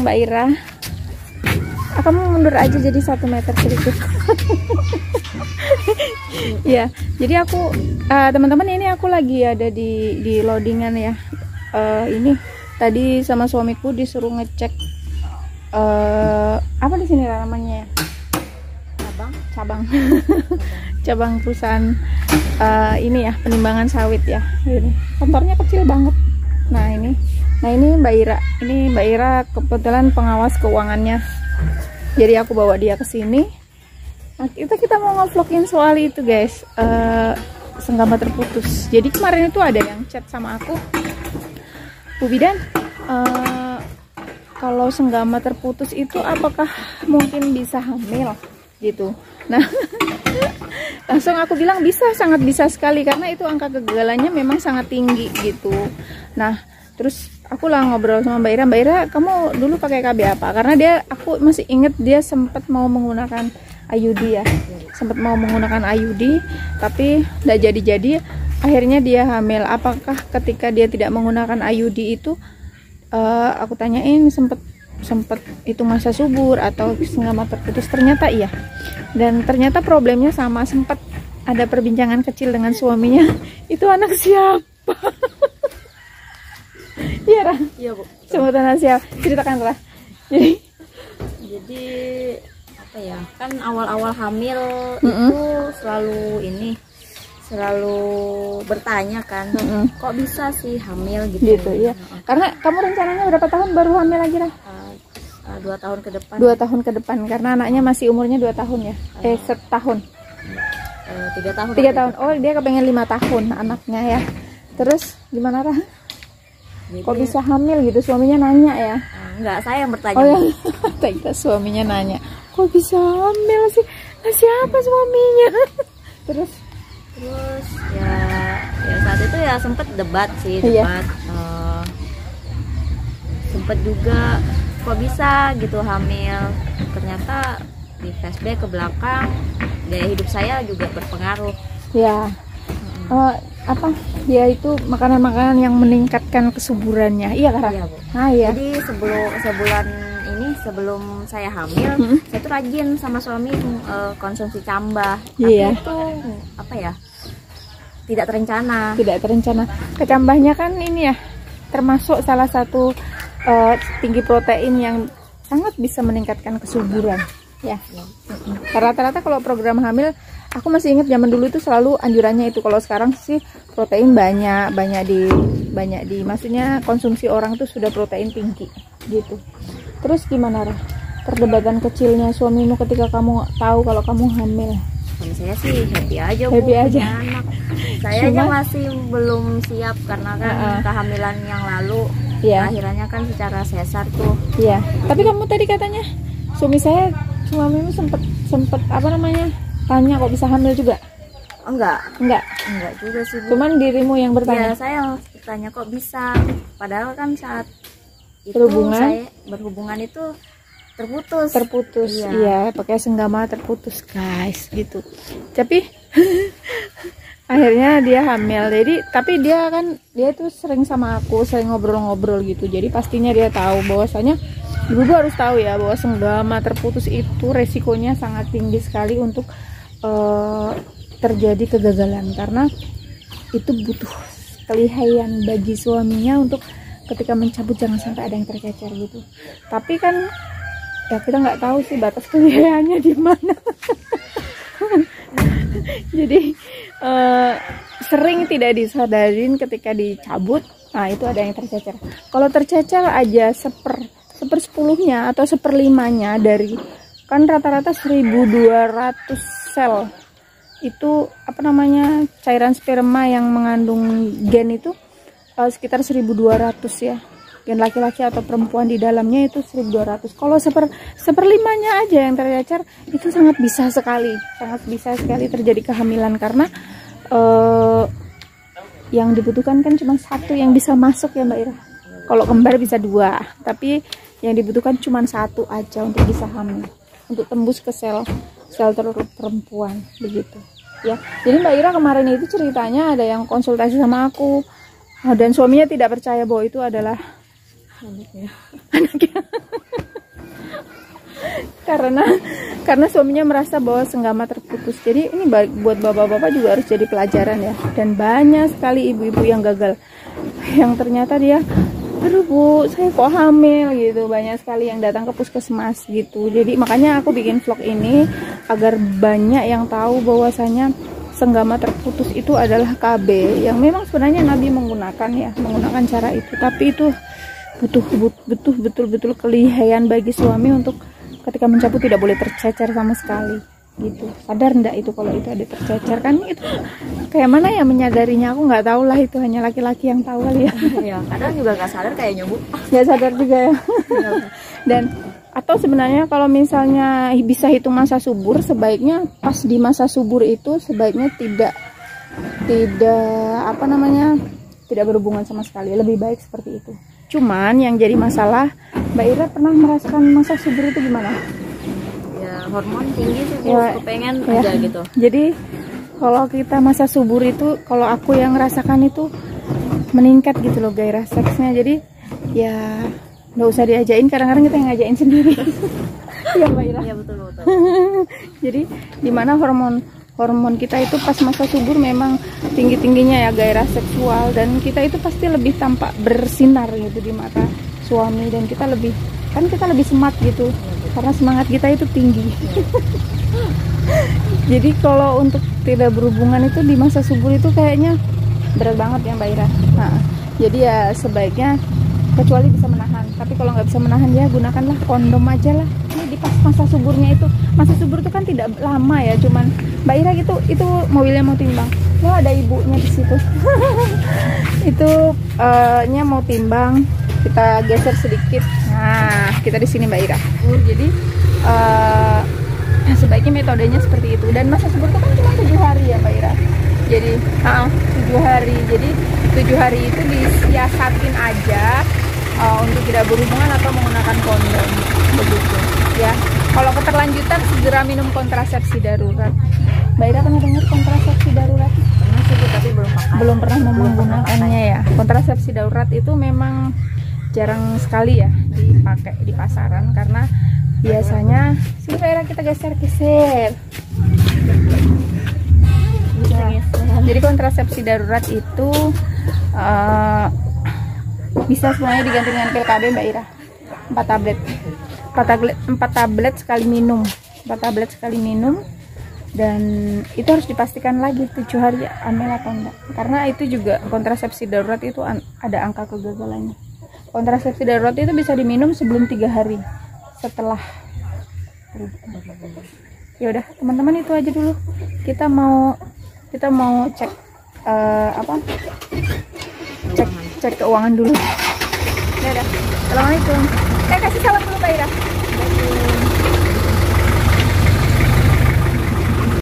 Mbak Ira. Kamu mundur aja jadi 1 meter sedikit. Ya, jadi aku teman-teman, ini aku lagi ada di loadingan ya. Ini tadi sama suamiku disuruh ngecek apa di sini namanya ya? Cabang. Cabang perusahaan ini ya, penimbangan sawit ya. Ini kantornya kecil banget. Nah ini Mbak Ira. Ini Mbak Ira kebetulan pengawas keuangannya. Jadi aku bawa dia ke sini. Nah, kita mau nge-vlogin soal itu guys, senggama terputus. Jadi kemarin itu ada yang chat sama aku, Bu Bidan, kalau senggama terputus itu apakah mungkin bisa hamil gitu. Nah langsung aku bilang bisa, sangat bisa sekali, karena itu angka kegagalannya memang sangat tinggi gitu. Nah terus aku lah ngobrol sama Mbak Ira, kamu dulu pakai KB apa? Karena aku masih inget dia sempat mau menggunakan IUD ya, sempat mau menggunakan IUD tapi tidak jadi. Akhirnya dia hamil. Apakah ketika dia tidak menggunakan IUD itu, aku tanyain sempat itu masa subur atau senggama terputus? Ternyata iya, dan ternyata problemnya sama. Sempat ada perbincangan kecil dengan suaminya, itu anak siapa? Iya Ra? Iya Bu. Sebutan siapa? Ceritakan lah. Jadi apa ya, kan awal-awal hamil itu selalu bertanya kan, kok bisa sih hamil gitu ya. Karena kamu rencananya berapa tahun baru hamil lagi Ra? 2 tahun ke depan. 2 tahun ke depan, karena anaknya masih umurnya 2 tahun ya? Setahun? 3 tahun. 3 tahun. Oh dia kepengen 5 tahun anaknya ya. Terus gimana Ra? Jadi, kok bisa hamil gitu? Suaminya nanya ya? Enggak, saya yang bertanya. Oh ya, suaminya nanya, kok bisa hamil sih? Nah, siapa suaminya? Terus ya saat itu ya sempet debat sih, sempet juga kok bisa gitu hamil. Ternyata di flashback ke belakang, gaya hidup saya juga berpengaruh ya. Apa ya, itu makanan-makanan yang meningkatkan kesuburannya, iya Kak? Iya Bu. Nah, iya. Jadi sebelum saya hamil, saya tuh rajin sama suami konsumsi cambah. Tapi itu apa ya, tidak terencana. Kecambahnya kan ini ya, termasuk salah satu tinggi protein yang sangat bisa meningkatkan kesuburan ya. Rata-rata kalau program hamil, aku masih ingat zaman dulu itu selalu anjurannya itu. Kalau sekarang sih protein banyak di maksudnya konsumsi orang tuh sudah protein tinggi gitu. Terus gimana Ra? Perdebatan kecilnya suamimu ketika kamu tahu kalau kamu hamil? Suami saya sih happy aja Bu, happy aja. Anak. Saya aja masih belum siap karena kan kehamilan yang lalu akhirnya kan secara sesar tuh. Iya. Tapi kamu tadi katanya suamimu sempet apa namanya, tanya kok bisa hamil juga? Enggak juga sih Bu. Cuman dirimu yang bertanya? Ya, saya bertanya kok bisa, padahal kan saat itu saya berhubungan itu terputus. Iya, pakai senggama terputus guys gitu. Tapi akhirnya dia hamil. Jadi tapi dia tuh sering sama aku, sering ngobrol-ngobrol gitu. Jadi pastinya dia tahu bahwasanya, ibu harus tahu ya, bahwa senggama terputus itu resikonya sangat tinggi sekali untuk terjadi kegagalan, karena itu butuh kelihayan bagi suaminya untuk ketika mencabut jangan sampai ada yang tercecer gitu. Tapi kan ya kita nggak tahu sih batas kelihayannya di mana. Jadi sering tidak disadarin ketika dicabut, nah itu ada yang tercecer. Kalau tercecer aja sepersepuluhnya atau seperlimanya dari, kan rata-rata 1200 sel itu apa namanya, cairan sperma yang mengandung gen itu sekitar 1200 ya, gen laki-laki atau perempuan di dalamnya itu 1200. Kalau seperlimanya aja yang tercecer, itu sangat bisa sekali terjadi kehamilan, karena yang dibutuhkan kan cuma satu yang bisa masuk ya Mbak Ira. Kalau kembar bisa 2, tapi yang dibutuhkan cuma 1 aja untuk bisa hamil, untuk tembus ke sel telur perempuan begitu ya. Jadi Mbak Ira kemarin itu ceritanya ada yang konsultasi sama aku, dan suaminya tidak percaya bahwa itu adalah anaknya. karena suaminya merasa bahwa senggama terputus. Jadi ini buat bapak-bapak juga harus jadi pelajaran ya. Dan banyak sekali ibu-ibu yang gagal, yang ternyata dia, aduh bu, saya kok hamil gitu. Banyak sekali yang datang ke puskesmas gitu. Jadi makanya aku bikin vlog ini agar banyak yang tahu bahwasanya senggama terputus itu adalah KB yang memang sebenarnya Nabi menggunakan cara itu, tapi itu butuh betul-betul kelihayan bagi suami untuk ketika mencapu tidak boleh tercecer sama sekali gitu. Sadar ndak itu kalau itu ada tercecer? Kan itu kayak mana ya menyadarinya, aku nggak tahu lah, itu hanya laki-laki yang tahu kali ya. Ya kadang juga nggak sadar kayaknya bu. Nggak sadar juga ya. Dan atau sebenarnya kalau misalnya bisa hitung masa subur, sebaiknya pas di masa subur itu sebaiknya tidak tidak berhubungan sama sekali, lebih baik seperti itu. Cuman yang jadi masalah, Mbak Ira pernah merasakan masa subur itu gimana? Ya hormon tinggi sih bu, ya, kepengen ya, aja gitu. Jadi kalau kita masa subur itu, kalau aku yang merasakan itu meningkat gitu loh gairah seksnya. Jadi ya nggak usah diajain, kadang-kadang kita yang ngajain sendiri. Iya Mbak Ira? Iya betul. Jadi dimana hormon kita itu pas masa subur memang tinggi-tingginya ya gairah seksual, dan kita itu pasti lebih tampak bersinar gitu di mata suami, dan kita lebih semangat gitu karena semangat kita itu tinggi. Jadi kalau untuk tidak berhubungan itu di masa subur itu kayaknya berat banget ya Mbak Ira. Nah, jadi ya sebaiknya kecuali bisa menahan, tapi kalau nggak bisa menahan ya gunakanlah kondom aja lah. Ini di pas masa suburnya itu, masa subur itu kan tidak lama ya, cuman Mbak Ira gitu, itu mobilnya mau timbang, lo ada ibunya di situ. Itu nya mau timbang, kita geser sedikit. Nah kita di sini Mbak Ira. Jadi sebaiknya metodenya seperti itu. Dan masa subur itu kan cuma 7 hari ya Mbak Ira. Jadi 7 hari. Jadi 7 hari itu disiasatin aja untuk tidak berhubungan atau menggunakan kondom begitu ya. Kalau keterlanjutan segera minum kontrasepsi darurat. Mbak Ira pernah dengar kontrasepsi darurat? Pernah sih tapi belum pernah menggunakannya ya. Kontrasepsi darurat itu memang jarang sekali ya dipakai di pasaran, karena biasanya sini Mbak Ira kita geser. Jadi kontrasepsi darurat itu bisa semuanya diganti dengan pil KB Mbak Ira. 4 tablet sekali minum. 4 tablet sekali minum, dan itu harus dipastikan lagi 7 hari hamil atau enggak, karena itu juga kontrasepsi darurat itu ada angka kegagalannya. Kontrasepsi darurat itu bisa diminum sebelum 3 hari setelah. Ya udah teman-teman, itu aja dulu. Kita mau cek cek keuangan dulu. Ya udah. Assalamualaikum. Kasih